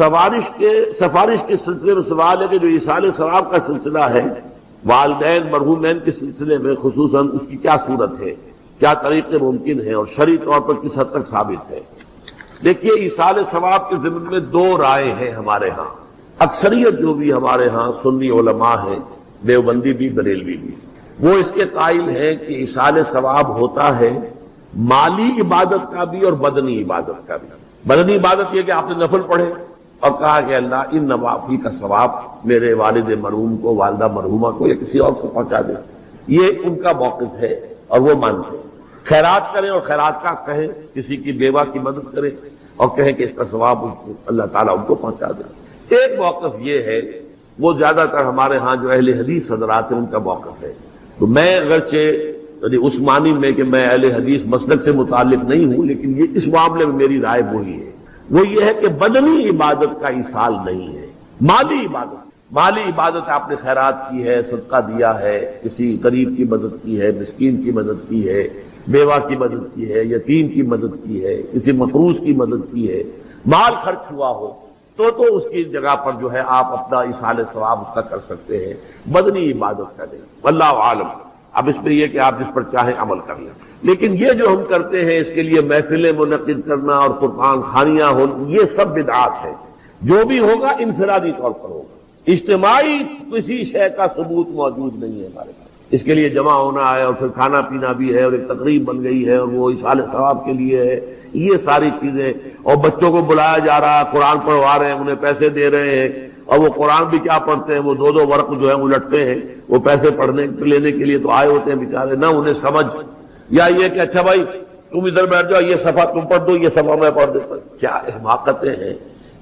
سفارش کے سلسلے میں سوال ہے کہ جو ایصال ثواب کا سلسلہ ہے والدین مرحومین کے سلسلے میں خصوصاً اس کی کیا صورت ہے، کیا طریقے ممکن ہیں اور شرعی طور پر کس حد تک ثابت ہے۔ دیکھیے، ایصال ثواب کے ضمن میں دو رائے ہیں ہمارے ہاں۔ اکثریت جو بھی ہمارے ہاں سنی علماء ہیں، دیوبندی بھی بریلوی بھی، وہ اس کے قائل ہیں کہ ایصال ثواب ہوتا ہے مالی عبادت کا بھی اور بدنی عبادت کا بھی۔ بدنی عبادت یہ کہ آپ نے نفل پڑھے اور کہا کہ اللہ ان نوافل کا ثواب میرے والد مرحوم کو، والدہ مرحومہ کو یا کسی اور کو پہنچا دے، یہ ان کا موقف ہے اور وہ مانتے ہیں۔ خیرات کریں اور خیرات کا کہیں، کسی کی بیوہ کی مدد کریں اور کہیں کہ اس کا ثواب اللہ تعالیٰ ان کو پہنچا دے۔ ایک موقف یہ ہے، وہ زیادہ تر ہمارے ہاں جو اہل حدیث حضرات ہیں ان کا موقف ہے۔ تو میں اگرچہ اس معنی میں کہ میں اہل حدیث مسلک سے متعلق نہیں ہوں، لیکن یہ اس معاملے میں میری رائے وہی ہے، وہ یہ ہے کہ بدنی عبادت کا ایصال نہیں ہے، مالی عبادت۔ مالی عبادت آپ نے خیرات کی ہے، صدقہ دیا ہے، کسی غریب کی مدد کی ہے، مسکین کی مدد کی ہے، بیوہ کی مدد کی ہے، یتیم کی مدد کی ہے، کسی مقروض کی مدد کی ہے، مال خرچ ہوا ہو تو اس کی جگہ پر جو ہے آپ اپنا ایصال ثواب اس کا کر سکتے ہیں، بدنی عبادت کا نہیں۔ واللہ عالم۔ اب اس میں یہ کہ آپ جس پر چاہیں عمل کر لیں، لیکن یہ جو ہم کرتے ہیں اس کے لیے محفلیں منعقد کرنا اور قرآن خوانیاں ہو، یہ سب بدعات ہے۔ جو بھی ہوگا انفرادی طور پر ہوگا، اجتماعی کسی شے کا ثبوت موجود نہیں ہے ہمارے پاس۔ اس کے لیے جمع ہونا ہے اور پھر کھانا پینا بھی ہے اور ایک تقریب بن گئی ہے اور وہ ایصال ثواب کے لیے ہے، یہ ساری چیزیں۔ اور بچوں کو بلایا جا رہا ہے، قرآن پڑھوا رہے ہیں، انہیں پیسے دے رہے ہیں، اور وہ قرآن بھی کیا پڑھتے ہیں، وہ دو ورق جو ہے الٹتے ہیں، وہ پیسے پڑھنے لینے کے لیے تو آئے ہوتے ہیں بیچارے، نہ انہیں سمجھ، یا یہ کہ اچھا بھائی تم ادھر بیٹھ جاؤ، یہ صفحہ تم پڑھ دو، یہ صفحہ میں پڑھ دیتا ہوں۔ کیا حماقتیں ہیں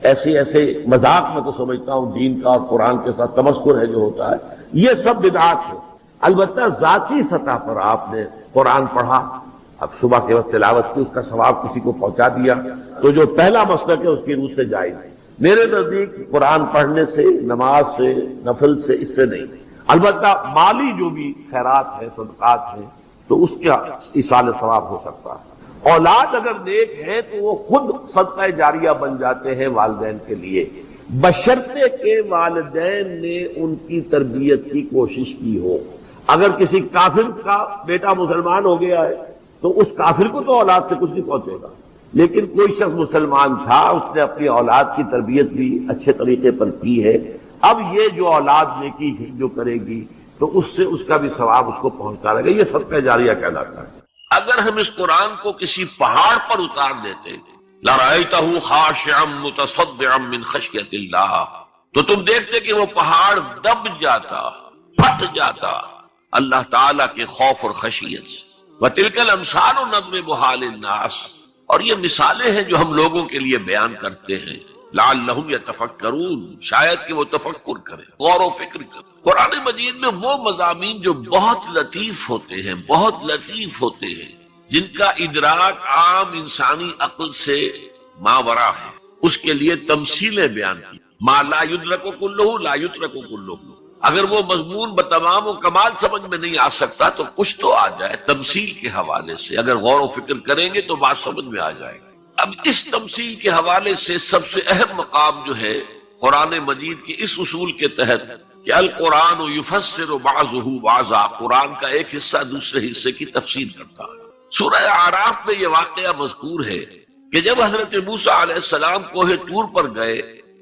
ایسے مذاق میں تو سمجھتا ہوں دین کا اور قرآن کے ساتھ تمسخر ہے جو ہوتا ہے، یہ سب بدعات ہے۔ البتہ ذاتی سطح پر آپ نے قرآن پڑھا، اب صبح کے وقت تلاوت کی، اس کا ثواب کسی کو پہنچا دیا، تو جو پہلا مسلک ہے اس کی روح سے جائز ہے۔ میرے نزدیک قرآن پڑھنے سے، نماز سے، نفل سے، اس سے نہیں۔ البتہ مالی جو بھی خیرات ہیں، صدقات ہیں، تو اس کا ایصال ثواب ہو سکتا ہے۔ اولاد اگر نیک ہے تو وہ خود صدقہ جاریہ بن جاتے ہیں والدین کے لیے، بشرطے کہ والدین نے ان کی تربیت کی کوشش کی ہو۔ اگر کسی کافر کا بیٹا مسلمان ہو گیا ہے تو اس کافر کو تو اولاد سے کچھ نہیں پہنچے گا، لیکن کوئی شخص مسلمان تھا، اس نے اپنی اولاد کی تربیت بھی اچھے طریقے پر کی ہے، اب یہ جو اولاد نیکی جو کرے گی تو اس سے اس کا بھی ثواب اس کو پہنچتا رہے گا، یہ صدقہ جاریہ کہلاتا ہے۔ اگر ہم اس قرآن کو کسی پہاڑ پر اتار دیتے، لَرَأَيْتَهُ خَاشِعًا مُتَصَدِّعًا مِّن خَشْيَةِ اللَّهِ، تو تم دیکھتے کہ وہ پہاڑ دب جاتا، پھٹ جاتا اللہ تعالیٰ کے خوف اور خشیت سے۔ وَتِلْكَ الْأَمْثَالُ نَضْرِبُهَا لِلنَّاسِ، اور یہ مثالیں ہیں جو ہم لوگوں کے لیے بیان کرتے ہیں، لَعَلَّهُمْ يَتَفَكَّرُونَ، شاید کہ وہ تفکر کریں، غور و فکر کریں۔ قرآن مجید میں وہ مضامین جو بہت لطیف ہوتے ہیں، بہت لطیف ہوتے ہیں، جن کا ادراک عام انسانی عقل سے ماورا ہے، اس کے لیے تمثیلیں بیان کی۔ ما لا یدرک کلہ لا یترک کلہ، اگر وہ مضمون بتمام و کمال سمجھ میں نہیں آ سکتا تو کچھ تو آ جائے تمثیل کے حوالے سے، اگر غور و فکر کریں گے تو بات سمجھ میں آ جائے گا۔ اب اس تمثیل کے حوالے سے سب سے اہم مقام جو ہے قرآن مجید کے اس اصول کے تحت کہ القرآن یفسر بعضہ بعضا، قرآن کا ایک حصہ دوسرے حصے کی تفسیر کرتا ہے۔ سورہ اعراف میں یہ واقعہ مذکور ہے کہ جب حضرت موسیٰ علیہ السلام کوہ طور پر گئے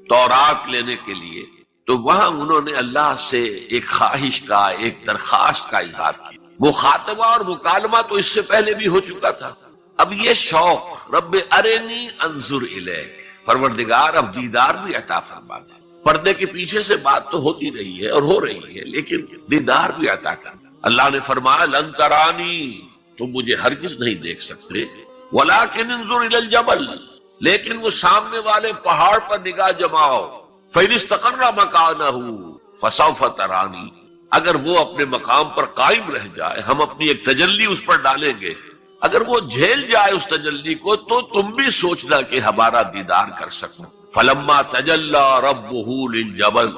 تورات لینے کے لیے، تو وہاں انہوں نے اللہ سے ایک خواہش کا، ایک درخواست کا اظہار کیا۔ مخاطبہ اور مکالمہ تو اس سے پہلے بھی ہو چکا تھا، اب یہ شوق، رب ارنی انظر الیک، پروردگار اب دیدار بھی عطا فرما دے۔ پردے کے پیچھے سے بات تو ہوتی رہی ہے اور ہو رہی ہے، لیکن دیدار بھی عطا کرنا۔ اللہ نے فرمایا لن ترانی، تم مجھے ہرگز نہیں دیکھ سکتے، ولکن انظر الی الجبل، لیکن وہ سامنے والے پہاڑ پر نگاہ جماؤ، فَإِنِ اسْتَقَرَّ مَكَانَهُ فَسَوْفَ تَرَانِي، اگر وہ اپنے مقام پر قائم رہ جائے، ہم اپنی ایک تجلی اس پر ڈالیں گے، اگر وہ جھیل جائے اس تجلی کو تو تم بھی سوچنا کہ ہمارا دیدار کر سکو۔ فَلَمَّا تَجَلَّى رَبُّهُ لِلْجَبَلِ،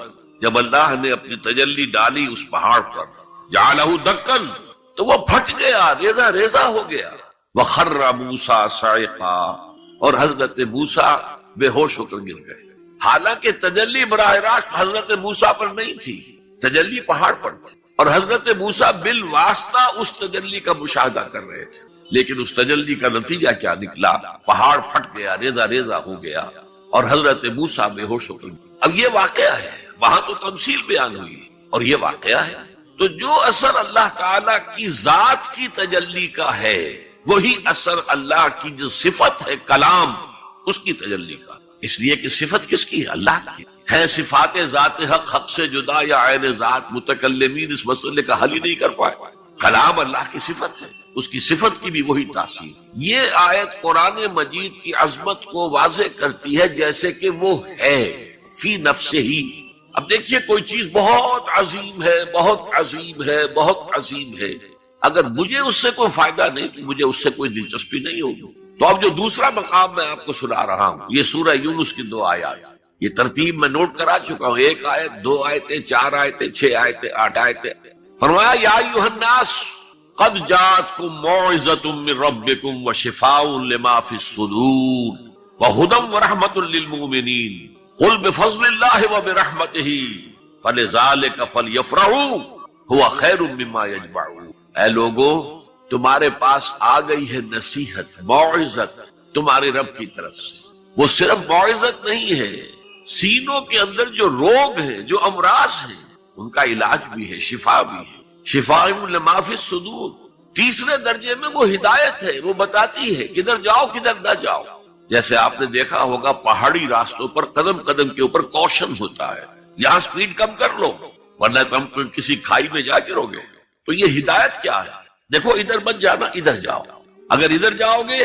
جب اللہ نے اپنی تجلی ڈالی اس پہاڑ پر، جَعَلَهُ دَكًّا، تو وہ پھٹ گیا، ریزہ ریزہ ہو گیا۔ وَخَرَّ مُوسَىٰ صَعِقًا، اور حضرت موسیٰ بے ہوش ہو کر گر گئے۔ حالانکہ تجلی براہ راست حضرت موسیٰ پر نہیں تھی، تجلی پہاڑ پر تھی، اور حضرت موسیٰ بالواسطہ اس تجلی کا مشاہدہ کر رہے تھے، لیکن اس تجلی کا نتیجہ کیا نکلا؟ پہاڑ پھٹ گیا، ریزہ ریزہ ہو گیا، اور حضرت موسیٰ بے ہوش ہو گئے۔ اب یہ واقعہ ہے، وہاں تو تمثیل بیان ہوئی اور یہ واقعہ ہے۔ تو جو اثر اللہ تعالی کی ذات کی تجلی کا ہے وہی اثر اللہ کی جو صفت ہے کلام اس کی تجلی کا، اس لیے کہ صفت کس کی ہے؟ اللہ کی ہے۔ صفات ذات حق، حق سے جدا یا عین ذات، متکلمین اس مسئلے کا حل ہی نہیں کر پائے۔ کلام اللہ کی صفت ہے، اس کی صفت کی بھی وہی تاثیر۔ یہ آیت قرآن مجید کی عظمت کو واضح کرتی ہے جیسے کہ وہ ہے فی نفسہ ہی۔ اب دیکھیے کوئی چیز بہت عظیم ہے، بہت عظیم ہے، بہت عظیم ہے، اگر مجھے اس سے کوئی فائدہ نہیں تو مجھے اس سے کوئی دلچسپی نہیں ہوگی۔ تو اب جو دوسرا مقام میں آپ کو سنا رہا ہوں، یہ سورہ یونس کی 2 آیات، یہ ترتیب میں نوٹ کرا چکا ہوں، 1 آیت، 2 آیتیں، 4 آیتیں، 6 آیتیں، 8 آیتیں۔ فرمایا یا ایھا الناس قد جاءتکم موعظۃ من ربکم وشفاء لما فی الصدور وہدی ورحمۃ للمؤمنین قل بفضل اللہ وبرحمتہ فلذلک فلیفرحوا ھو خیر مما یجمعون۔ اے لوگو، تمہارے پاس آ گئی ہے نصیحت، موعظت تمہارے رب کی طرف سے۔ وہ صرف موعظت نہیں ہے، سینوں کے اندر جو روگ ہیں، جو امراض ہیں، ان کا علاج بھی ہے، شفا بھی ہے، شفاء لما فی الصدور۔ تیسرے درجے میں وہ ہدایت ہے، وہ بتاتی ہے کدھر جاؤ کدھر نہ جاؤ۔ جیسے آپ نے دیکھا ہوگا پہاڑی راستوں پر قدم قدم کے اوپر کوشن ہوتا ہے، یہاں سپیڈ کم کر لو ورنہ تم کسی کھائی میں جا گرو گے۔ تو یہ ہدایت کیا ہے؟ دیکھو ادھر مت جانا، ادھر جاؤ، اگر ادھر جاؤ گے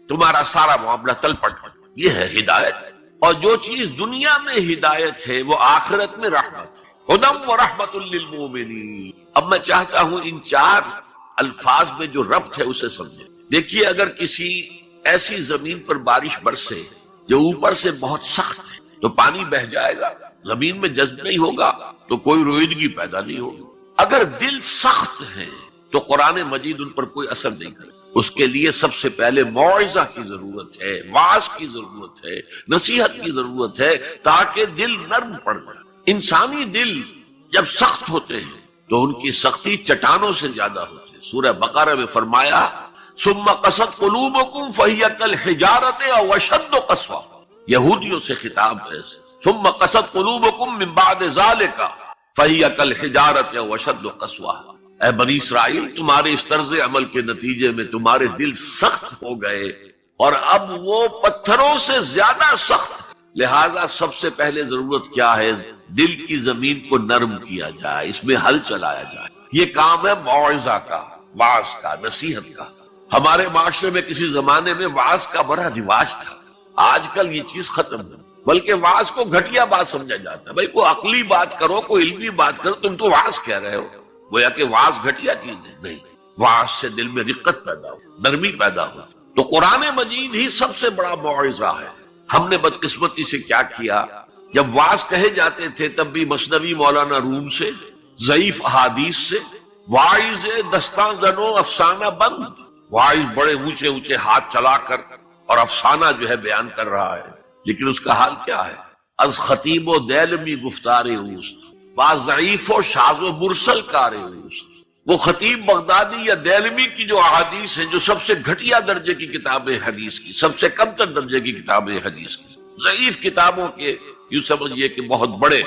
تمہارا سارا معاملہ تل پٹ۔ یہ ہے ہدایت۔ اور جو چیز دنیا میں ہدایت ہے وہ آخرت میں رحمت ہے، ہدی ورحمۃ للمؤمنین۔ اب میں چاہتا ہوں ان 4 الفاظ میں جو ربط ہے اسے سمجھیں۔ دیکھیے اگر کسی ایسی زمین پر بارش برسے جو اوپر سے بہت سخت ہے تو پانی بہہ جائے گا، زمین میں جذب نہیں ہوگا تو کوئی رویدگی پیدا نہیں ہوگی۔ اگر دل سخت ہے تو قرآن مجید ان پر کوئی اثر نہیں کرے۔ اس کے لیے سب سے پہلے موعظہ کی ضرورت ہے، وعظ کی ضرورت ہے، نصیحت کی ضرورت ہے تاکہ دل نرم پڑ جائے۔ انسانی دل جب سخت ہوتے ہیں تو ان کی سختی چٹانوں سے زیادہ ہوتی ہے۔ سورہ بقرہ میں فرمایا ثم قست قلوبکم فہی کالحجارۃ او اشد قسوۃ، یہودیوں سے خطاب ہے۔ ثم قست قلوبکم من بعد ذلک فہی کالحجارۃ او اشد قسوۃ۔ اے بنی اسرائیل، تمہارے اس طرز عمل کے نتیجے میں تمہارے دل سخت ہو گئے اور اب وہ پتھروں سے زیادہ سخت۔ لہذا سب سے پہلے ضرورت کیا ہے؟ دل کی زمین کو نرم کیا جائے، اس میں حل چلایا جائے۔ یہ کام ہے موعظہ کا، وعظ کا، نصیحت کا۔ ہمارے معاشرے میں کسی زمانے میں وعظ کا بڑا رواج تھا، آج کل یہ چیز ختم ہے، بلکہ وعظ کو گھٹیا بات سمجھا جاتا ہے۔ بھائی کوئی عقلی بات کرو، کوئی علمی بات کرو، تم تو وعظ کہہ رہے ہو، گویا کہ وعظ گھٹیا چیز ہے۔ نہیں، وعظ سے دل میں رقت پیدا ہو، نرمی پیدا ہو۔ تو قرآن مجید ہی سب سے بڑا موعظہ ہے۔ ہم نے بدقسمتی سے کیا کیا، جب وعظ کہے جاتے تھے تب بھی مثنوی مولانا روم سے، ضعیف احادیث سے، واعظ دستاں زنو افسانہ بند، واعظ بڑے اونچے اونچے ہاتھ چلا کر اور افسانہ جو ہے بیان کر رہا ہے، لیکن اس کا حال کیا ہے؟ از خطیب و دیلمی گفتار اوست، بعض ضعیف و شاذ و مرسل کار اوست۔ وہ خطیب بغدادی یا دیلمی کی جو احادیث ہیں، جو سب سے گھٹیا درجے کی کتاب حدیث کی، سب سے کم تر درجے کی کتاب حدیث کی، ضعیف کتابوں کے یوں سمجھئے کہ بہت بڑے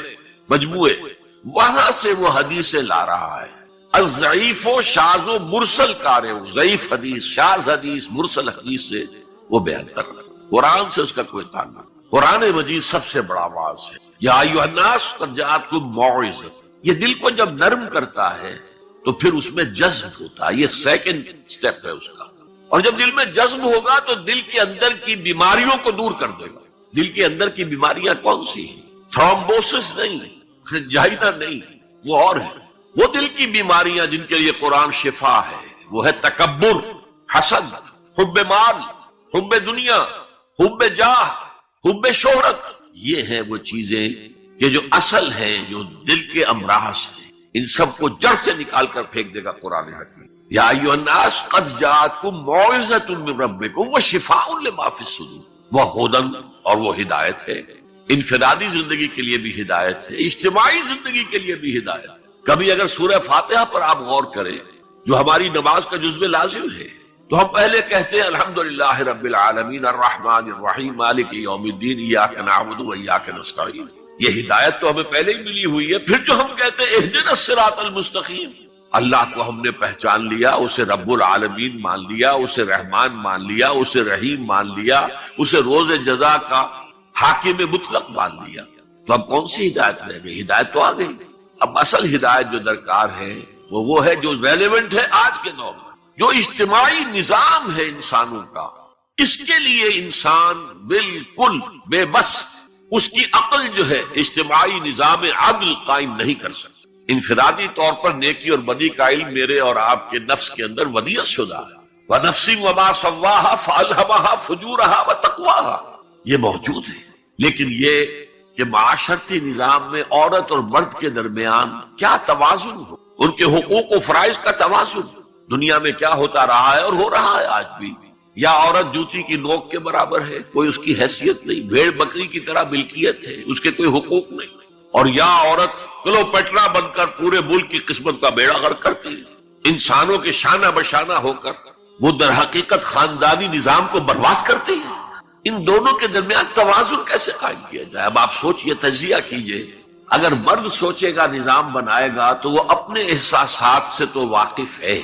مجموعے، وہاں سے وہ حدیثیں لا رہا ہے۔ الضعیف و شاذ و مرسل کار ہو، ضعیف حدیث، شاذ حدیث، مرسل حدیث سے وہ بیان کر رہا ہے۔ قرآن سے اس کا کوئی تعلق نہیں۔ قرآن مجید سب سے بڑا واعظ ہے۔ یا ایھا الناس قد جاءتکم موعظۃ، یہ دل کو جب نرم کرتا ہے تو پھر اس میں جذب ہوتا ہے، یہ سیکنڈ سٹیپ ہے اس کا۔ اور جب دل میں جذب ہوگا تو دل کے اندر کی بیماریوں کو دور کر دے گا۔ دل کے اندر کی بیماریاں کون سی ہیں؟ تھرومبوسس نہیں، انجائنا نہیں، وہ اور ہے۔ وہ دل کی بیماریاں جن کے لیے قرآن شفا ہے، وہ ہے تکبر، حسد، حب مال، حب دنیا، حب جاہ، حب شہرت۔ یہ ہیں وہ چیزیں کہ جو اصل ہیں، جو دل کے امراض ہیں، ان سب کو جڑ سے نکال کر پھینک دے گا قرآن حکیم۔ یا ایھا الناس قد جاءتکم موعظۃ من ربکم وشفاء لما فی الصدور، وہ ہدن، اور وہ ہدایت ہے۔ انفرادی زندگی کے لیے بھی ہدایت ہے، اجتماعی زندگی کے لیے بھی ہدایت ہے۔ کبھی اگر سورہ فاتحہ پر آپ غور کریں جو ہماری نماز کا جزو لازم ہے، تو ہم پہلے کہتے ہیں الحمدللہ رب العالمین الرحمن الرحیم مالک یوم الدین ایاک نعبد و ایاک نستعین، یہ ہدایت تو ہمیں پہلے ہی ملی ہوئی ہے۔ پھر جو ہم کہتے ہیں اہدنا الصراط المستقیم، اللہ کو ہم نے پہچان لیا، اسے رب العالمین مان لیا، اسے رحمان مان لیا، اسے رحیم مان لیا، اسے روز جزا کا حاکم مطلق مان لیا، تو اب کون سی ہدایت رہ گئی؟ ہدایت تو آ گئی۔ اب اصل ہدایت جو درکار ہے وہ ہے جو ریلیونٹ ہے آج کے دور میں، جو اجتماعی نظام ہے انسانوں کا، اس کے لیے انسان بالکل بے بس، اس کی عقل جو ہے اجتماعی نظام عدل قائم نہیں کر سکتی۔ انفرادی طور پر نیکی اور بدی کا علم میرے اور آپ کے نفس کے اندر ودیعت شدہ ہے، وَنَفْسٍ وَمَا سَوَّاهَا فَأَلْهَمَهَا فُجُورَهَا وَتَقْوَاهَا، یہ موجود ہے۔ لیکن یہ کہ معاشرتی نظام میں عورت اور مرد کے درمیان کیا توازن ہو، ان کے حقوق و فرائض کا توازن دنیا میں کیا ہوتا رہا ہے اور ہو رہا ہے آج بھی؟ یا عورت جوتی کی نوک کے برابر ہے، کوئی اس کی حیثیت نہیں، بھیڑ بکری کی طرح ملکیت ہے، اس کے کوئی حقوق نہیں، اور یا عورت کلوپیٹرا بن کر پورے ملک کی قسمت کا بیڑا غرق کرتی ہے، انسانوں کے شانہ بشانہ ہو کر وہ در حقیقت خاندانی نظام کو برباد کرتی ہے۔ ان دونوں کے درمیان توازن کیسے قائم کیا جائے؟ اب آپ سوچئے، تجزیہ کیجئے۔ اگر مرد سوچے گا، نظام بنائے گا، تو وہ اپنے احساسات سے تو واقف ہے،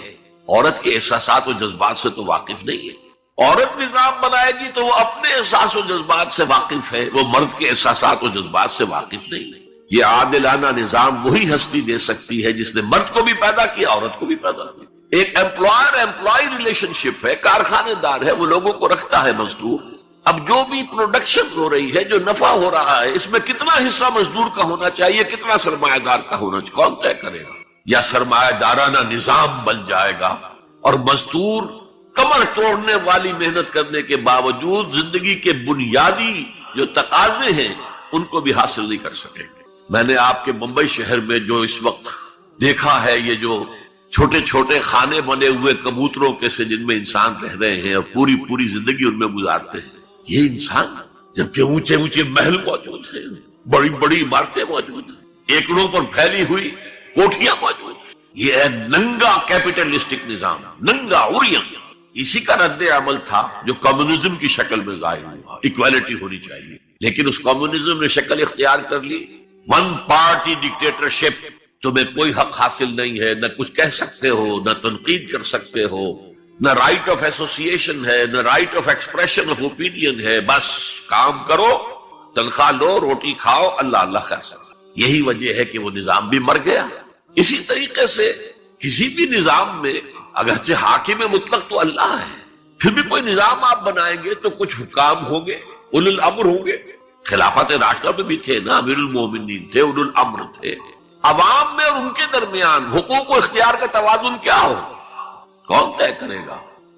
عورت کے احساسات و جذبات سے تو واقف نہیں ہے۔ عورت نظام بنائے گی تو وہ اپنے احساس و جذبات سے واقف ہے، وہ مرد کے احساسات و جذبات سے واقف نہیں ہے۔ یہ عادلانہ نظام وہی ہستی دے سکتی ہے جس نے مرد کو بھی پیدا کیا، عورت کو بھی پیدا کیا۔ ایک ایمپلائر ایمپلائی ریلیشن شپ ہے، کارخانے دار ہے، وہ لوگوں کو رکھتا ہے مزدور۔ اب جو بھی پروڈکشن ہو رہی ہے، جو نفع ہو رہا ہے، اس میں کتنا حصہ مزدور کا ہونا چاہیے، کتنا سرمایہ دار کا ہونا چاہیے، کون طے کرے گا؟ یا سرمایہ دارانہ نظام بن جائے گا اور مزدور کمر توڑنے والی محنت کرنے کے باوجود زندگی کے بنیادی جو تقاضے ہیں ان کو بھی حاصل نہیں کر سکیں گے۔ میں نے آپ کے ممبئی شہر میں جو اس وقت دیکھا ہے، یہ جو چھوٹے چھوٹے خانے بنے ہوئے کبوتروں کے سے جن میں انسان رہ رہے ہیں اور پوری زندگی ان میں گزارتے ہیں، یہ انسان، جبکہ اونچے اونچے محل موجود ہیں، بڑی بڑی عمارتیں موجود ہیں، ایکڑوں پر پھیلی ہوئی کوٹھیاں موجود ہیں، یہ ہے ننگا کیپٹلسٹک نظام، ننگا عریاں۔ اسی کا رد عمل تھا جو کمیونزم کی شکل میں ظاہر ہوا، ایکویلٹی ہونی چاہیے، لیکن اس کمیونزم نے شکل اختیار کر لی، ون پارٹی ڈکٹیٹرشپ، تمہیں کوئی حق حاصل نہیں ہے، نہ کچھ کہہ سکتے ہو، نہ تنقید کر سکتے ہو، نہ رائٹ آف ایسوسیشن ہے، نہ right of expression of opinion ہے، بس کام کرو، تنخواہ لو، روٹی کھاؤ، اللہ اللہ خیر سکتا۔ یہی وجہ ہے کہ وہ نظام بھی مر گیا۔ اسی طریقے سے کسی بھی نظام میں اگرچہ حاکم مطلق تو اللہ ہے، پھر بھی کوئی نظام آپ بنائیں گے تو کچھ حکام ہوں گے، اولو الامر ہوں گے۔ خلافت راشدہ میں بھی تھے نا، امیر المومنین تھے، اولو الامر تھے۔ عوام میں اور ان کے درمیان حقوق و اختیار کا توازن کیا ہو، کون طے کرے گا؟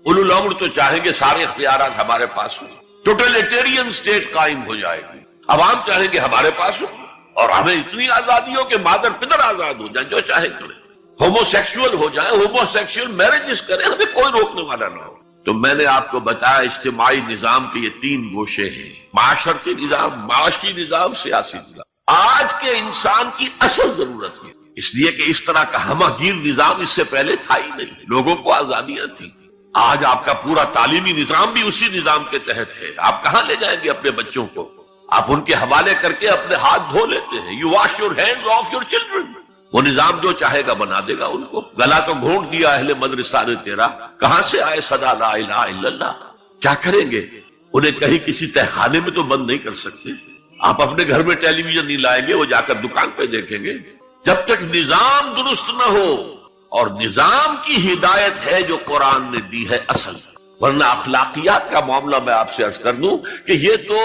اولو الامر تو چاہیں گے سارے اختیارات ہمارے پاس ہوں، ٹوٹلیٹیرین سٹیٹ قائم ہو جائے گی۔ عوام چاہیں گے ہمارے پاس ہو اور ہمیں اتنی آزادی ہو کہ مادر پدر آزاد ہو جائیں، جو چاہے کریں، ہومو سیکشول ہو جائیں، ہومو سیکشول میرجز کریں، ہمیں کوئی روکنے والا نہ ہو۔ تو میں نے آپ کو بتایا اجتماعی نظام کے یہ تین گوشے ہیں، معاشرتی نظام، معاشی نظام، سیاسی نظام۔ آج کے انسان کی اصل ضرورت ہے، اس لیے کہ اس طرح کا ہمہ گیر نظام اس سے پہلے تھا ہی نہیں، لوگوں کو آزادیاں تھیں۔ آج آپ کا پورا تعلیمی نظام بھی اسی نظام کے تحت ہے۔ آپ کہاں لے جائیں گے اپنے بچوں کو؟ آپ ان کے حوالے کر کے اپنے ہاتھ دھو لیتے ہیں، you wash your hands of your children. وہ نظام جو چاہے گا بنا دے گا ان کو۔ گلا تو گھونٹ دیا اہل مدرسہ نے تیرا، کہاں سے آئے صدا لا الہ الا اللہ؟ کیا کریں گے؟ انہیں کہیں کسی تہخانے میں تو بند نہیں کر سکتے۔ آپ اپنے گھر میں ٹیلی ویژن نہیں لائیں گے، وہ جا کر دکان پہ دیکھیں گے۔ جب تک نظام درست نہ ہو، اور نظام کی ہدایت ہے جو قرآن نے دی ہے اصل، ورنہ اخلاقیات کا معاملہ میں آپ سے عرض کر دوں کہ یہ تو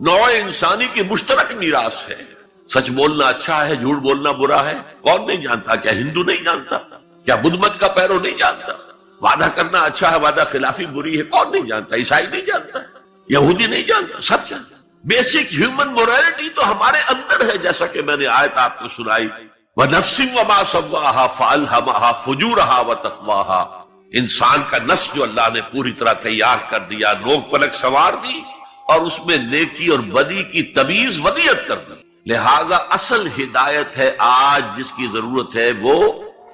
نوع انسانی کی مشترک میراث ہے۔ سچ بولنا اچھا ہے، جھوٹ بولنا برا ہے، کون نہیں جانتا؟ کیا ہندو نہیں جانتا؟ کیا بدھ مت کا پیرو نہیں جانتا؟ وعدہ کرنا اچھا ہے، وعدہ خلافی بری ہے، کون نہیں جانتا؟ عیسائی نہیں جانتا، یہودی نہیں جانتا، سب جانتا۔ بیسک ہیومن موریلٹی تو ہمارے اندر ہے، جیسا کہ میں نے آیت آپ کو سنائی، وَنَفْسٍ وَمَا سَوَّاهَا فَأَلْهَمَهَا فُجُورَهَا وَتَقْوَاهَا۔ انسان کا نفس جو اللہ نے پوری طرح تیار کر دیا، نوک پلک سنوار دی، اور اس میں نیکی اور بدی کی تمیز ودیت کر دی. لہذا اصل ہدایت ہے آج جس کی ضرورت ہے وہ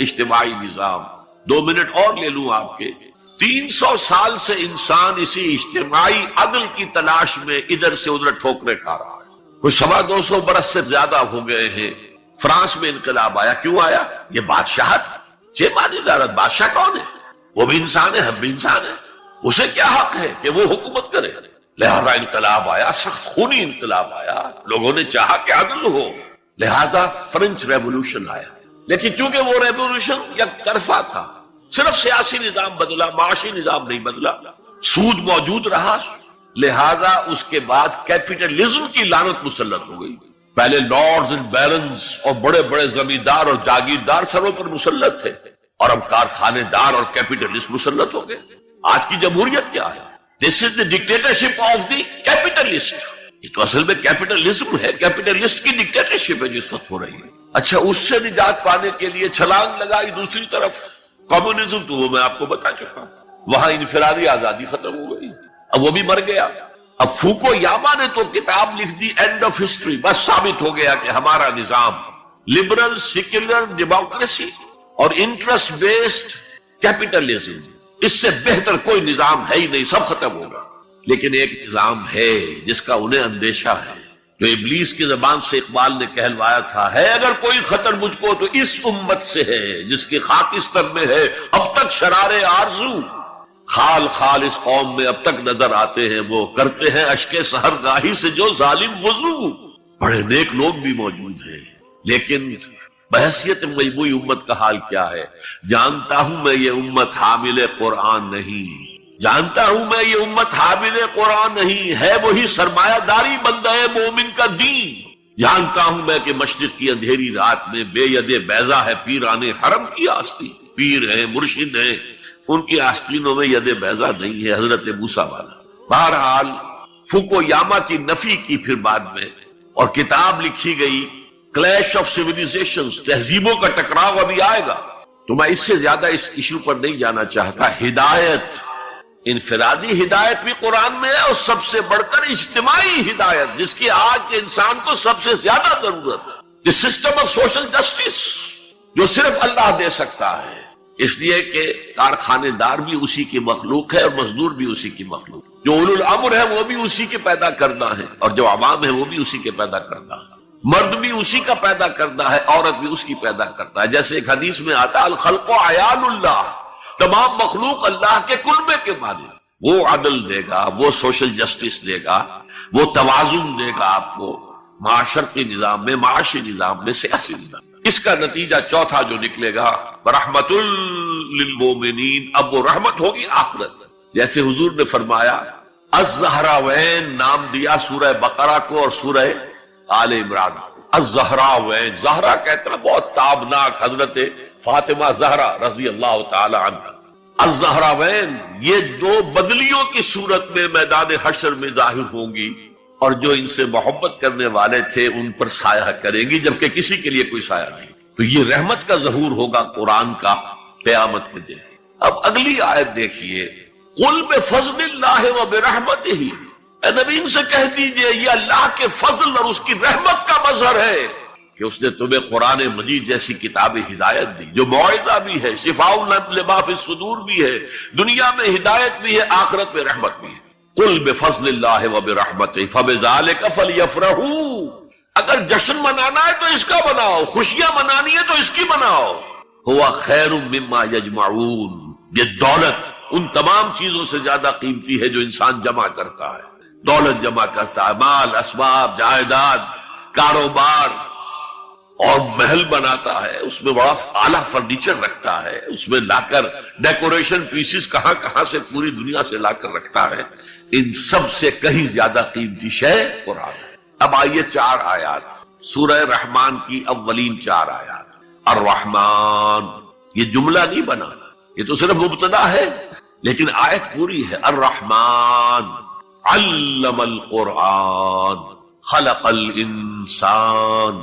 اجتماعی نظام. 2 منٹ اور لے لوں آپ کے. 300 سال سے انسان اسی اجتماعی عدل کی تلاش میں ادھر سے ادھر ٹھوکریں کھا رہا ہے. کوئی 250 برس سے زیادہ ہو گئے ہیں. فرانس میں انقلاب آیا. کیوں آیا؟ یہ بادشاہت. بادشاہ کون ہے؟ وہ بھی انسان ہے، ہم بھی انسان ہیں. اسے کیا حق ہے کہ وہ حکومت کرے؟ لہذا انقلاب آیا، سخت خونی انقلاب آیا. لوگوں نے چاہا کہ عدل ہو، لہذا فرینچ ریولوشن آیا. لیکن چونکہ وہ ریولوشن یک طرفہ تھا، صرف سیاسی نظام بدلا، معاشی نظام نہیں بدلا. سود موجود رہا، لہذا اس کے بعد کیپٹلزم کی لعنت مسلط ہو گئی. پہلے لارڈز اینڈ بیرنز اور بڑے بڑے زمیندار اور جاگیردار سروں پر مسلط تھے، اور اب کارخانے دار اور کیپٹلسٹ مسلط ہو گئے. آج کی جمہوریت کیا ہے؟ دس از دی ڈکٹیٹرشپ آف دی کیپٹلسٹ. یہ تو اصل میں کیپٹلزم ہے، کیپٹلسٹ کی ڈکٹیٹرشپ ہے جس وقت ہو رہی ہے. اچھا، اس سے نجات پانے کے لیے چھلانگ لگائی دوسری طرف کمیونزم. تو وہ میں آپ کو بتا چکا ہوں، وہاں انفرادی آزادی ختم ہو گئی، اب وہ بھی مر گیا. اب فوکو یاما نے تو کتاب لکھ دی اینڈ آف ہسٹری. بس ثابت ہو گیا کہ ہمارا نظام لبرل سیکولر ڈیموکریسی اور انٹرسٹ بیسڈ کیپٹلزم، اس سے بہتر کوئی نظام ہے ہی نہیں، سب ختم ہوگا. لیکن ایک نظام ہے جس کا انہیں اندیشہ ہے، جو ابلیس کی زبان سے اقبال نے کہلوایا تھا، ہے اگر کوئی خطر مجھ کو تو اس امت سے ہے جس کی خاکستر میں ہے اب تک شرارے آرزو. خال خال اس قوم میں اب تک نظر آتے ہیں، وہ کرتے ہیں اشک سحر گاہی سے جو ظالم وضو. بڑے نیک لوگ بھی موجود ہیں، لیکن بحیثیت مجموعی امت کا حال کیا ہے؟ جانتا ہوں میں یہ امت حامل قرآن نہیں، جانتا ہوں میں یہ امت حامل قرآن نہیں ہے، وہی سرمایہ داری بندہ مومن کا دین. جانتا ہوں میں کہ مشرق کی اندھیری رات میں بے ید بیضا ہے پیران حرم کی آستین. پیر ہیں، مرشد ہیں، ان کی آستینوں میں ید بیضا نہیں ہے، حضرت موسیٰ والا. بہرحال فوکو یاما کی نفی کی پھر بعد میں، اور کتاب لکھی گئی کلیش آف سیویلائزیشنز، تہذیبوں کا ٹکراؤ ابھی آئے گا. تو میں اس سے زیادہ اس ایشو پر نہیں جانا چاہتا. ہدایت، انفرادی ہدایت بھی قرآن میں ہے، اور سب سے بڑھ کر اجتماعی ہدایت جس کی آج کے انسان کو سب سے زیادہ ضرورت ہے. یہ سسٹم آف سوشل جسٹس جو صرف اللہ دے سکتا ہے، اس لیے کہ کارخانے دار بھی اسی کی مخلوق ہے اور مزدور بھی اسی کی مخلوق. جو اولو الامر ہے وہ بھی اسی کے پیدا کرنا ہے، اور جو عوام ہے وہ بھی اسی کے پیدا کرنا ہے. مرد بھی اسی کا پیدا کرنا ہے، عورت بھی اس کی پیدا کرتا ہے. جیسے ایک حدیث میں آتا الخلق عیال اللہ، تمام مخلوق اللہ کے کلبے کے معنی. وہ عدل دے گا، وہ سوشل جسٹس دے گا، وہ توازن دے گا آپ کو معاشرتی نظام میں، معاشی نظام میں، سیاسی نظام. اس کا نتیجہ چوتھا جو نکلے گا رحمت للمومنین. اب وہ رحمت ہوگی آخرت. جیسے حضور نے فرمایا الزہراوین نام دیا سورہ بقرہ کو اور سورہ آل عمران. الزہراوین، زہرا کہتے ہیں بہت تابناک حضرت فاطمہ زہرا رضی اللہ تعالی عنہ. الزہراوین یہ 2 بدلیوں کی صورت میں میدان حشر میں ظاہر ہوں گی، اور جو ان سے محبت کرنے والے تھے ان پر سایہ کریں گی، جبکہ کسی کے لیے کوئی سایہ نہیں. تو یہ رحمت کا ظہور ہوگا قرآن کا قیامت کے دن. اب اگلی آیت دیکھیے، قل بفضل اللہ وبرحمتہ. اے نبی ان سے کہہ دیجئے یہ اللہ کے فضل اور اس کی رحمت کا مظہر ہے کہ اس نے تمہیں قرآن مجید جیسی کتاب ہدایت دی، جو موعظہ بھی ہے، شفاء لما فی الصدور بھی ہے، دنیا میں ہدایت بھی ہے، آخرت میں رحمت بھی ہے. قل بفضل اللہ وبرحمتہ فبذلک فلیفرحوا. اگر جشن منانا ہے تو اس کا مناؤ، خوشیاں منانی ہے تو اس کی مناؤ. ہوا خیر مما یجمعون. یہ دولت ان تمام چیزوں سے زیادہ قیمتی ہے جو انسان جمع کرتا ہے. دولت جمع کرتا ہے، مال، اسباب، جائیداد، کاروبار، اور محل بناتا ہے، اس میں بڑا اعلیٰ فرنیچر رکھتا ہے، اس میں لا کر ڈیکوریشن پیسز کہاں کہاں سے پوری دنیا سے لا کر رکھتا ہے. ان سب سے کہیں زیادہ قیمتی شے قرآن ہے. اب آئیے 4 آیات سورہ رحمان کی اولین 4 آیات. الرحمن، یہ جملہ نہیں بنا، یہ تو صرف مبتدا ہے، لیکن آیت پوری ہے. الرحمن علم القرآن خلق الانسان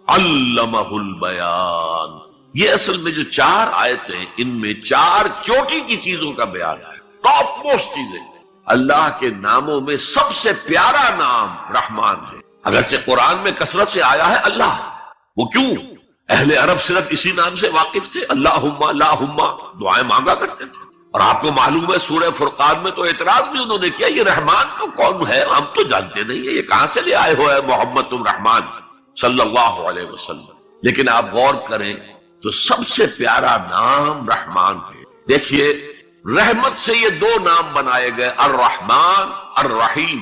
علمہ البیان. یہ اصل میں جو 4 آیتیں، ان میں 4 چوٹی کی چیزوں کا بیان ہے، ٹاپ موسٹ چیزیں. اللہ کے ناموں میں سب سے پیارا نام رحمان ہے، اگرچہ قرآن میں کثرت سے آیا ہے اللہ۔ وہ کیوں؟ اہل عرب صرف اسی نام سے واقف تھے، اللہم اللہم دعائیں مانگا کرتے تھے۔ اور آپ کو معلوم ہے سورہ فرقان میں تو اعتراض بھی انہوں نے کیا، یہ رحمان کا کون ہے؟ ہم تو جانتے نہیں ہیں، یہ کہاں سے لے آئے ہو ہے محمد تم رحمان صلی اللہ علیہ وسلم۔ لیکن آپ غور کریں تو سب سے پیارا نام رحمان ہے۔ دیکھیے رحمت سے یہ دو نام بنائے گئے، الرحمن الرحیم۔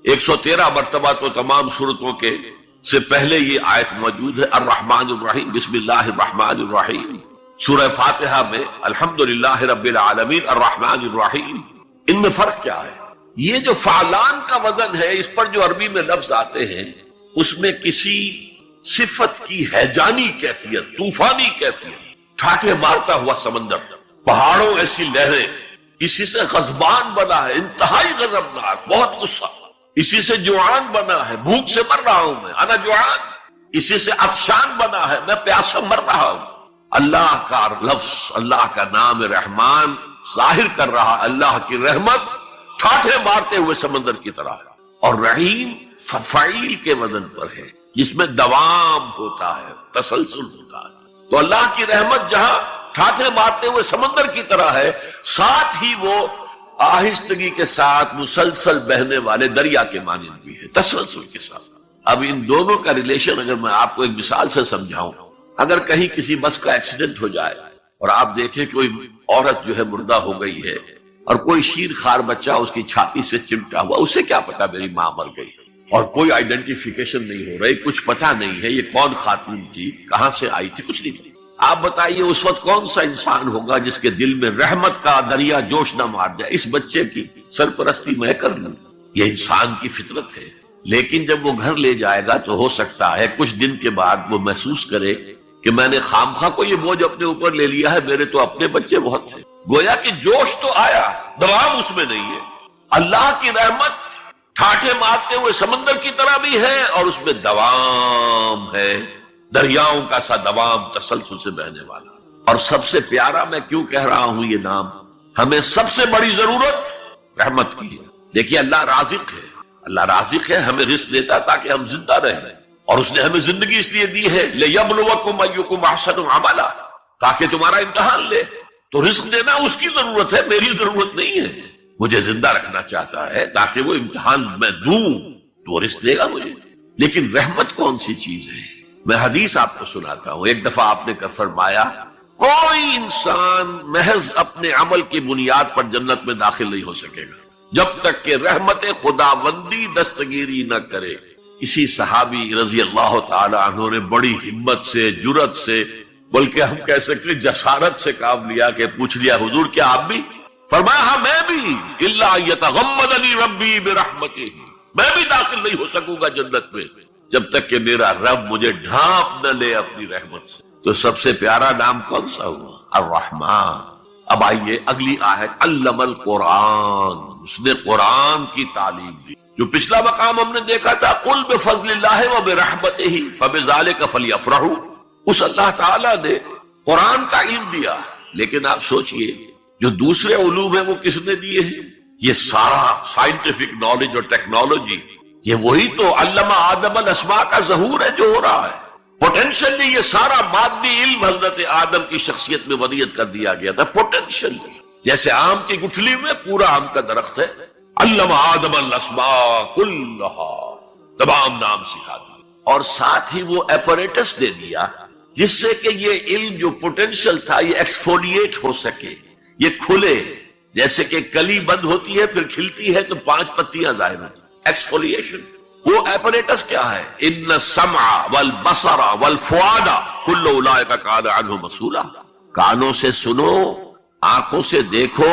113 مرتبہ تو تمام سورتوں کے سے پہلے یہ آیت موجود ہے، الرحمن الرحیم، بسم اللہ الرحمن الرحیم۔ سورہ فاتحہ میں الحمدللہ رب العالمین الرحمن الرحیم۔ ان میں فرق کیا ہے؟ یہ جو فعلان کا وزن ہے، اس پر جو عربی میں لفظ آتے ہیں، اس میں کسی صفت کی ہیجانی کیفیت، طوفانی کیفیت، ٹھاٹھے مارتا ہوا سمندر، پہاڑوں ایسی لہریں، اسی سے غضبان بنا ہے، انتہائی غضبناک، بہت غصہ، اسی سے جوعان بنا ہے، بھوک سے مر رہا ہوں میں، انا جوعان، اسی سے عطشان بنا ہے، میں پیاسا مر رہا ہوں۔ اللہ کا لفظ، اللہ کا نام رحمان ظاہر کر رہا اللہ کی رحمت ٹھاٹھے مارتے ہوئے سمندر کی طرح ہے۔ اور رحیم فعیل کے وزن پر ہے، جس میں دوام ہوتا ہے، تسلسل ہوتا ہے۔ تو اللہ کی رحمت جہاں ٹھاٹھے مارتے ہوئے سمندر کی طرح ہے، ساتھ ہی وہ آہستگی کے ساتھ مسلسل بہنے والے دریا کے مانند بھی ہے، تسلسل کے ساتھ۔ اب ان دونوں کا ریلیشن اگر میں آپ کو ایک مثال سے سمجھاؤں، اگر کہیں کسی بس کا ایکسیڈنٹ ہو جائے اور آپ دیکھیں کوئی عورت جو ہے مردہ ہو گئی ہے اور کوئی شیر خار بچہ اس کی چھاتی سے چمٹا ہوا، اسے کیا پتا میری ماں مر گئی، اور کوئی آئیڈینٹیفیکیشن نہیں ہو رہی، کچھ پتا نہیں ہے یہ کون خاتون تھی، کہاں سے آئی تھی، کچھ نہیں۔ آپ بتائیے اس وقت کون سا انسان ہوگا جس کے دل میں رحمت کا دریا جوش نہ مار جائے، اس بچے کی سرپرستی میں کر لوں، یہ انسان کی فطرت ہے۔ لیکن جب وہ گھر لے جائے گا تو ہو سکتا ہے کچھ دن کے بعد وہ محسوس کرے کہ میں نے خامخواہ کو یہ بوجھ اپنے اوپر لے لیا ہے، میرے تو اپنے بچے بہت تھے۔ گویا کہ جوش تو آیا، دوام اس میں نہیں ہے۔ اللہ کی رحمت ٹھاٹھے مارتے ہوئے سمندر کی طرح بھی ہے اور اس میں دوام ہے، دریاؤں کا سا دوام، تسلسل سے بہنے والا۔ اور سب سے پیارا میں کیوں کہہ رہا ہوں یہ نام، ہمیں سب سے بڑی ضرورت رحمت کی ہے۔ دیکھیے اللہ رازق ہے، اللہ رازق ہے، ہمیں رزق دیتا تاکہ ہم زندہ رہیں، اور اس نے ہمیں زندگی اس لیے دی ہے لِيَبْلُوَكُمْ أَيُّكُمْ أَحْسَنُ عَمَلًا، تاکہ تمہارا امتحان لے۔ تو رزق دینا اس کی ضرورت ہے، میری ضرورت نہیں ہے۔ مجھے زندہ رکھنا چاہتا ہے تاکہ وہ امتحان میں دوں تو وہ رزق دے گا مجھے۔ لیکن رحمت کون سی چیز ہے؟ میں حدیث آپ کو سناتا ہوں۔ ایک دفعہ آپ نے فرمایا کوئی انسان محض اپنے عمل کی بنیاد پر جنت میں داخل نہیں ہو سکے گا جب تک کہ رحمت خداوندی دستگیری نہ کرے۔ اسی صحابی رضی اللہ تعالی عنہ نے بڑی ہمت سے، جرأت سے، بلکہ ہم کہہ سکتے جسارت سے کام لیا کہ پوچھ لیا حضور کیا آپ بھی؟ فرمایا ہاں میں بھی، الا یتغمدنی ربی برحمتہ، میں بھی داخل نہیں ہو سکوں گا جنت میں جب تک کہ میرا رب مجھے ڈھانپ نہ لے اپنی رحمت سے۔ تو سب سے پیارا نام کون سا ہوا؟ الرحمن۔ اب آئیے اگلی آیت، علم القرآن، اس نے قرآن کی تعلیم دی۔ جو پچھلا مقام ہم نے دیکھا تھا قل بفضل اللہ وبرحمتہ فبذلک فلیفرحوا، اس اللہ تعالیٰ نے قرآن کا علم دیا، لیکن آپ سوچئے جو دوسرے علوم ہیں وہ کس نے دیے ہیں؟ یہ سارا سائنٹیفک نالج اور ٹیکنالوجی، یہ وہی تو علم آدم الاسماء کا ظہور ہے جو ہو رہا ہے۔ پوٹینشلی یہ سارا مادی علم حضرت آدم کی شخصیت میں ودیت کر دیا گیا تھا، پوٹینشلی، جیسے آم کی گٹھلی میں پورا آم کا درخت ہے، علم آدم الاسماء کلھا، تمام نام سکھا دیا، اور ساتھ ہی وہ ایپریٹس دے دیا جس سے کہ یہ علم جو پوٹینشل تھا یہ ایکسفولیٹ ہو سکے، یہ کھلے، جیسے کہ کلی بند ہوتی ہے پھر کھلتی ہے تو 5 پتیاں ظاہر ہوتی، ایکسفولیشن۔ وہ ایپریٹس کیا ہے؟ ان السمع والبصر والفؤاد کل اولئک کان عنہ مسئولا، کانوں سے سنو، آنکھوں سے دیکھو،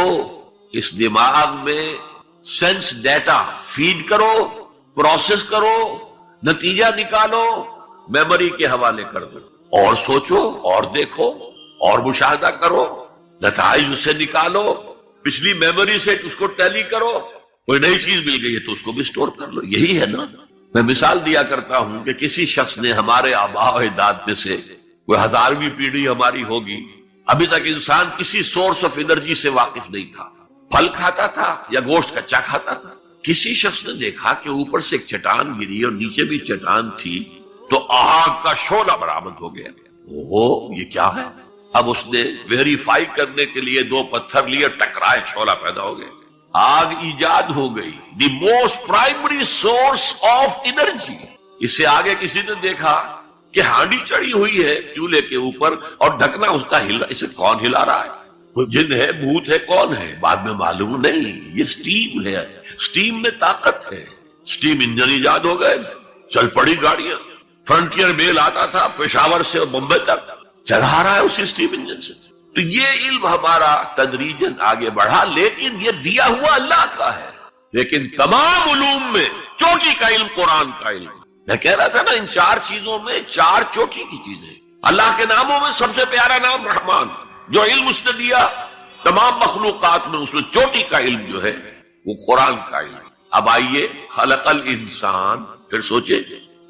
اس دماغ میں سینس ڈیٹا فیڈ کرو، پروسیس کرو، نتیجہ نکالو، میموری کے حوالے کر دو، اور سوچو اور دیکھو اور مشاہدہ کرو، نتائج اس سے نکالو، پچھلی میموری سے اس کو ٹیلی کرو، کوئی نئی چیز مل گئی ہے تو اس کو بھی سٹور کر لو۔ یہی ہے نا۔ میں مثال دیا کرتا ہوں کہ کسی شخص نے ہمارے آباء و اجداد میں سے کوئی 1000ویں پیڑھی ہماری ہوگی، ابھی تک انسان کسی سورس آف انرجی سے واقف نہیں تھا، پھل کھاتا تھا یا گوشت کچا کھاتا تھا؟ کسی شخص نے دیکھا کہ اوپر سے ایک چٹان گری اور نیچے بھی چٹان تھی تو آگ کا شعلہ برآمد ہو گیا. اوہ یہ کیا ہے؟ اب اس نے ویریفائی کرنے کے لیے 2 پتھر لیے، ٹکرائے، شعلہ پیدا ہو گیا. آگ ایجاد ہو گئی، the most primary source of energy. اس سے آگے کسی نے دیکھا کہ ہانڈی چڑھی ہوئی ہے چولہے کے اوپر اور ڈھکنا اس کا ہل رہا ہے. اسے کون ہلا رہا ہے؟ کوئی جن ہے، بھوت ہے، کون ہے؟ بعد میں معلوم نہیں، یہ سٹیم ہے. سٹیم میں طاقت ہے. سٹیم انجن ایجاد ہو گئے، چل پڑی گاڑیاں. فرنٹیئر میل آتا تھا پشاور سے بمبئی تک، چلا رہا ہے اسی سٹیم انجن سے. تو یہ علم ہمارا تدریجاً آگے بڑھا، لیکن یہ دیا ہوا اللہ کا ہے. لیکن تمام علوم میں چوٹی کا علم قرآن کا علم. میں کہہ رہا تھا نا، ان 4 چیزوں میں 4 چوٹی کی چیزیں. اللہ کے ناموں میں سب سے پیارا نام رحمان. جو علم اس نے دیا تمام مخلوقات میں، اس میں چوٹی کا علم جو ہے وہ قرآن کا علم. اب آئیے، خلق الانسان، پھر سوچے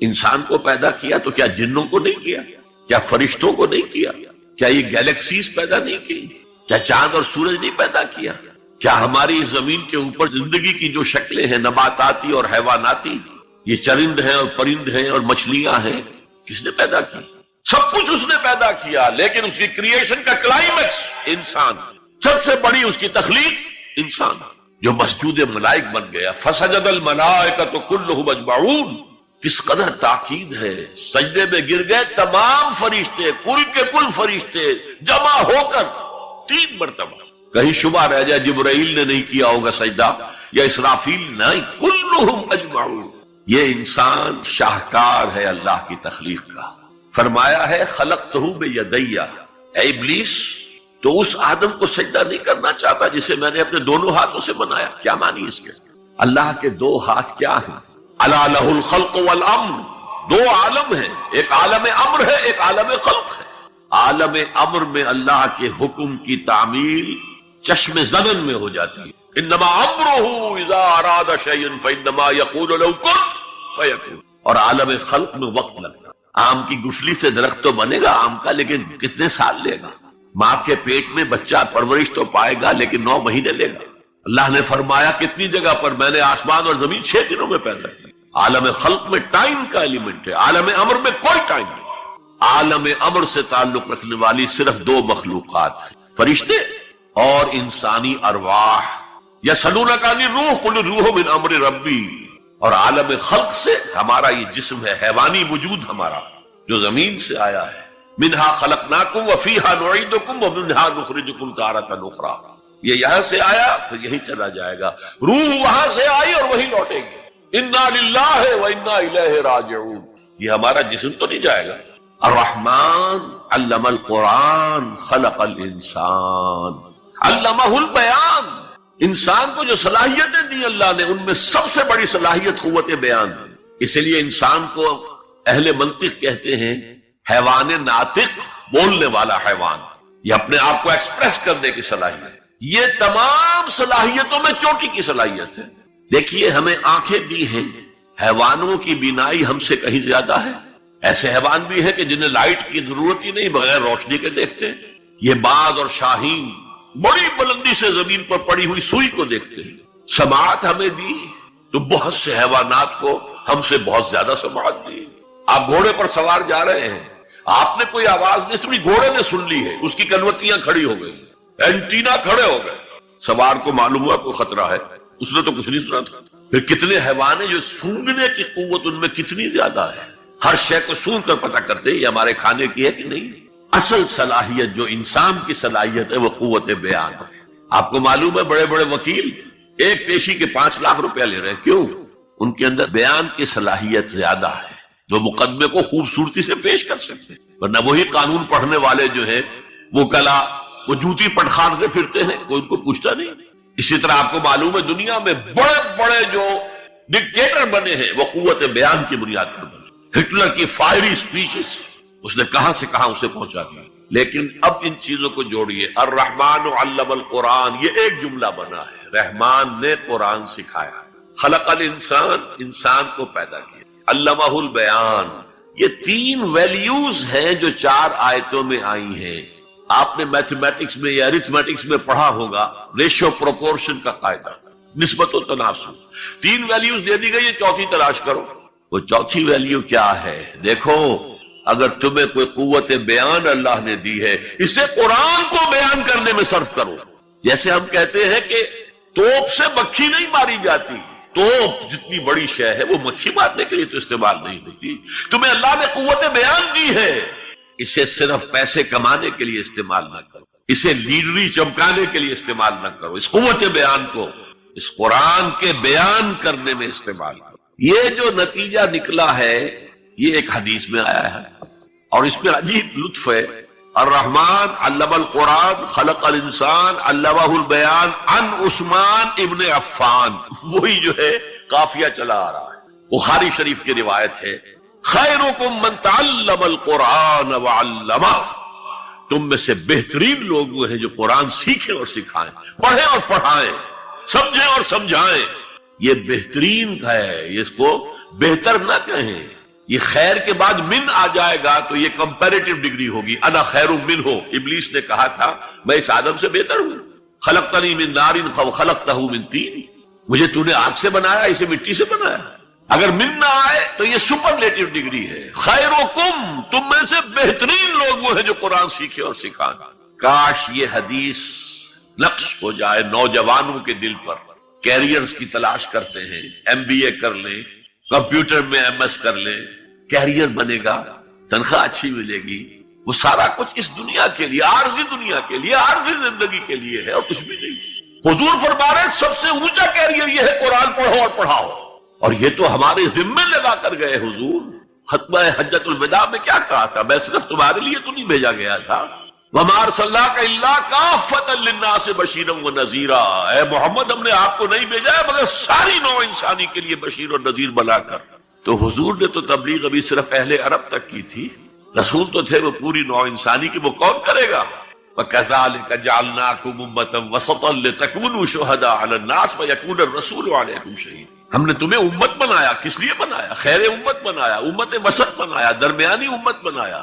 انسان کو پیدا کیا تو کیا جنوں کو نہیں کیا؟ کیا فرشتوں کو نہیں کیا؟ کیا یہ گیلیکسیز پیدا نہیں کی؟ کیا چاند اور سورج نہیں پیدا کیا؟ کیا ہماری زمین کے اوپر زندگی کی جو شکلیں ہیں، نباتاتی اور حیواناتی، یہ چرند ہیں اور پرند ہیں اور مچھلیاں ہیں، کس نے پیدا کی؟ سب کچھ اس نے پیدا کیا. لیکن اس کی کریشن کا کلائمیکس انسان، سب سے بڑی اس کی تخلیق انسان، جو مسجود ملائک بن گیا. فسجد الملائکۃ کلھم اجمعون. کس قدر تاکید ہے. سجدے میں گر گئے تمام فرشتے، کل کے کل فرشتے جمع ہو کر 3 مرتبہ. کہیں شبہ رہ جائے جبرائیل نے نہیں کیا ہوگا سجدہ یا اسرافیل، نہیں، کلھم اجمعون. یہ انسان شاہکار ہے اللہ کی تخلیق کا. فرمایا ہے خلقتہ بیدی. اے ابلیس، تو اس آدم کو سجدہ نہیں کرنا چاہتا جسے میں نے اپنے دونوں ہاتھوں سے بنایا. کیا معنی اس کے؟ اللہ کے 2 ہاتھ کیا ہیں؟ الا لہ الخلق والامر. 2 عالم ہیں، ایک عالم امر ہے، ایک عالم خلق ہے. عالم امر میں اللہ کے حکم کی تعمیل چشم زدن میں ہو جاتی ہے. انما امرہ اذا اراد شیئا فانما یقول له کن فیکون. اور عالم خلق میں وقت لگتا. آم کی گٹھلی سے درخت تو بنے گا آم کا، لیکن کتنے سال لے گا؟ ماں کے پیٹ میں بچہ پرورش تو پائے گا، لیکن 9 مہینے لے گا. اللہ نے فرمایا کتنی جگہ پر میں نے آسمان اور زمین 6 دنوں میں پیدا کی. عالم خلق میں ٹائم کا ایلیمنٹ ہے، عالم امر میں کوئی ٹائم نہیں. عالم امر سے تعلق رکھنے والی صرف 2 مخلوقات ہیں، فرشتے اور انسانی ارواح. یسألونک عن الروح قل الروح من امر ربی. اور عالم خلق سے ہمارا یہ جسم ہے، حیوانی وجود ہمارا جو زمین سے آیا ہے. منہا خلقناکم وفیہا نعیدکم ومنہا نخرجکم تارۃ اخری. یہ یہاں سے آیا پھر یہیں چلا جائے گا. روح وہاں سے آئی اور وہیں لوٹے گی. انا للہ وانا الیہ راجعون. یہ ہمارا جسم تو نہیں جائے گا. الرحمن علم القرآن خلق الانسان علمہ البیان. انسان کو جو صلاحیتیں دی اللہ نے، ان میں سب سے بڑی صلاحیت قوت بیان ہے. اسی لیے انسان کو اہل منطق کہتے ہیں حیوان ناطق، بولنے والا حیوان. یہ اپنے آپ کو ایکسپریس کرنے کی صلاحیت. یہ تمام صلاحیتوں میں چوٹی کی صلاحیت ہے. دیکھیے ہمیں آنکھیں دی ہیں، حیوانوں کی بینائی ہم سے کہیں زیادہ ہے. ایسے حیوان بھی ہیں کہ جنہیں لائٹ کی ضرورت ہی نہیں، بغیر روشنی کے دیکھتے ہیں. یہ باز اور شاہین بڑی بلندی سے زمین پر پڑی ہوئی سوئی کو دیکھتے ہیں. سماعت ہمیں دی تو بہت سے حیوانات کو ہم سے بہت زیادہ سماعت دی. آپ گھوڑے پر سوار جا رہے ہیں، آپ نے کوئی آواز نہیں سنی، گھوڑے نے سن لی ہے، اس کی کنوتیاں کھڑی ہو گئی، اینٹینا کھڑے ہو گئے. سوار کو معلوم ہوا کوئی خطرہ ہے، اس نے تو کچھ نہیں سنا تھا. پھر کتنے حیوان ہیں جو سونگنے کی قوت ان میں کتنی زیادہ ہے، ہر شے کو سونگ کر پتہ کرتے یہ ہمارے کھانے کی ہے کہ نہیں. اصل صلاحیت جو انسان کی صلاحیت ہے وہ قوت بیان ہے. آپ کو معلوم ہے بڑے بڑے وکیل ایک پیشی کے 5 لاکھ روپیہ لے رہے ہیں. کیوں؟ ان کے اندر بیان کی صلاحیت زیادہ ہے، جو مقدمے کو خوبصورتی سے پیش کر سکتے ہیں. ورنہ وہی قانون پڑھنے والے جو ہیں وہ کلا وہ جوتی پٹخان سے پھرتے ہیں، کوئی ان کو پوچھتا نہیں. اسی طرح آپ کو معلوم ہے دنیا میں بڑے بڑے جو ڈکٹیٹر بنے ہیں وہ قوت بیان کی بنیاد پر بنے. ہٹلر کی فائری سپیچز اس نے کہاں سے کہاں اسے پہنچا دیا. لیکن اب ان چیزوں کو جوڑیے. الرحمن علم القرآن، یہ ایک جملہ بنا ہے. رحمان نے قرآن سکھایا. خلق الانسان، انسان کو پیدا کیا. علمہ البیان، یہ 3 ویلیوز ہیں جو 4 آیتوں میں آئی ہیں. آپ نے میتھمیٹکس میں یا ارتھمیٹکس میں پڑھا ہوگا ریشو پروپورشن کا قاعدہ، نسبت و تناسب. 3 ویلیوز دے دی گئی ہے، چوتھی تلاش کرو. وہ چوتھی ویلیو کیا ہے؟ دیکھو، اگر تمہیں کوئی قوت بیان اللہ نے دی ہے، اسے قرآن کو بیان کرنے میں صرف کرو. جیسے ہم کہتے ہیں کہ توپ سے مکھی نہیں ماری جاتی، توپ جتنی بڑی شے ہے وہ مکھی مارنے کے لیے تو استعمال نہیں ہوتی. تمہیں اللہ نے قوت بیان دی ہے، اسے صرف پیسے کمانے کے لیے استعمال نہ کرو، اسے لیڈری چمکانے کے لیے استعمال نہ کرو. اس قوت بیان کو اس قرآن کے بیان کرنے میں استعمال کرو. یہ جو نتیجہ نکلا ہے یہ ایک حدیث میں آیا ہے، اور اس میں عجیب لطف ہے. الرحمن علم القرآن خلق الانسان علمہ البیان عن عثمان ابن عفان. وہی جو ہے قافیہ چلا آ رہا ہے، بخاری شریف کی روایت ہے، خیرکم من تعلم القرآن وعلمہ. تم میں سے بہترین لوگ وہ ہیں جو قرآن سیکھیں اور سکھائیں، پڑھیں اور پڑھائیں، سمجھیں اور سمجھائیں. یہ بہترین ہے، اس کو بہتر نہ کہیں. یہ خیر کے بعد من آ جائے گا تو یہ کمپیریٹیو ڈگری ہوگی. انا خیر منہ، ابلیس نے کہا تھا میں اس آدم سے بہتر ہوں. خلقتنی من نار خلقتہ من طین، مجھے تو نے آگ سے بنایا، اسے مٹی سے بنایا. اگر من نہ آئے تو یہ سپرلیٹیو ڈگری ہے. خیرکم، تم میں سے بہترین لوگ وہ ہیں جو قرآن سیکھے اور سکھائیں. کاش یہ حدیث نقش ہو جائے نوجوانوں کے دل پر. کیریئرز کی تلاش کرتے ہیں، MBA کر لیں، کمپیوٹر میں MS کر لیں، کیریئر بنے گا، تنخواہ اچھی ملے گی. وہ سارا کچھ اس دنیا کے لیے، عارضی دنیا کے لیے، عارضی زندگی کے لیے ہے اور کچھ بھی نہیں. حضور فرما رہے سب سے اونچا کیریئر یہ ہے قرآن پڑھو اور پڑھاؤ. اور یہ تو ہمارے ذمے لگا کر گئے حضور. خطبہ حجۃ الوداع میں کیا کہا تھا؟ میں صرف تمہارے لیے تو نہیں بھیجا گیا تھا. وَمَا أَرْسَلْنَاكَ إِلَّا كَافَّةً لِلنَّاسِ بَشِيرًا وَنَذِيرًا. اے محمد، ہم نے آپ کو نہیں بھیجا ہے مگر ساری نوع انسانی کے لیے بشیر اور نذیر بنا کر. تو حضور نے تو تبلیغ ابھی صرف اہل عرب تک کی تھی. رسول تو تھے وہ پوری نوع انسانی کی. وہ کون کرے گا؟ وَكَذَلِكَ جَعَلْنَاكُمْ أُمَّةً وَسَطًا لِتَكُونُوا شُهَدَاءَ عَلَى النَّاسِ وَيَكُونَ الرَّسُولُ عَلَيْكُمْ شَهِيدًا. ہم نے تمہیں امت بنایا. کس لیے بنایا؟ خیر امت بنایا، امت وسط بنایا، درمیانی امت بنایا.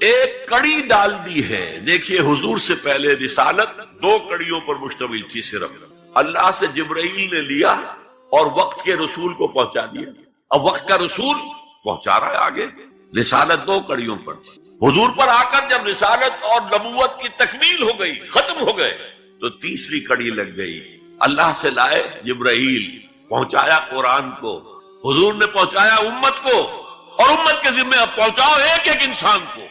ایک کڑی ڈال دی ہے. دیکھیے، حضور سے پہلے رسالت 2 کڑیوں پر مشتمل تھی. صرف اللہ سے جبرائیل نے لیا اور وقت کے رسول کو پہنچا دیا. اب وقت کا رسول پہنچا رہا ہے آگے. رسالت 2 کڑیوں پر تھی. حضور پر آ کر جب رسالت اور نبوت کی تکمیل ہو گئی، ختم ہو گئے، تو تیسری کڑی لگ گئی. اللہ سے لائے جبرائیل، پہنچایا قرآن کو. حضور نے پہنچایا امت کو، اور امت کے ذمہ اب پہنچاؤ ایک ایک انسان کو.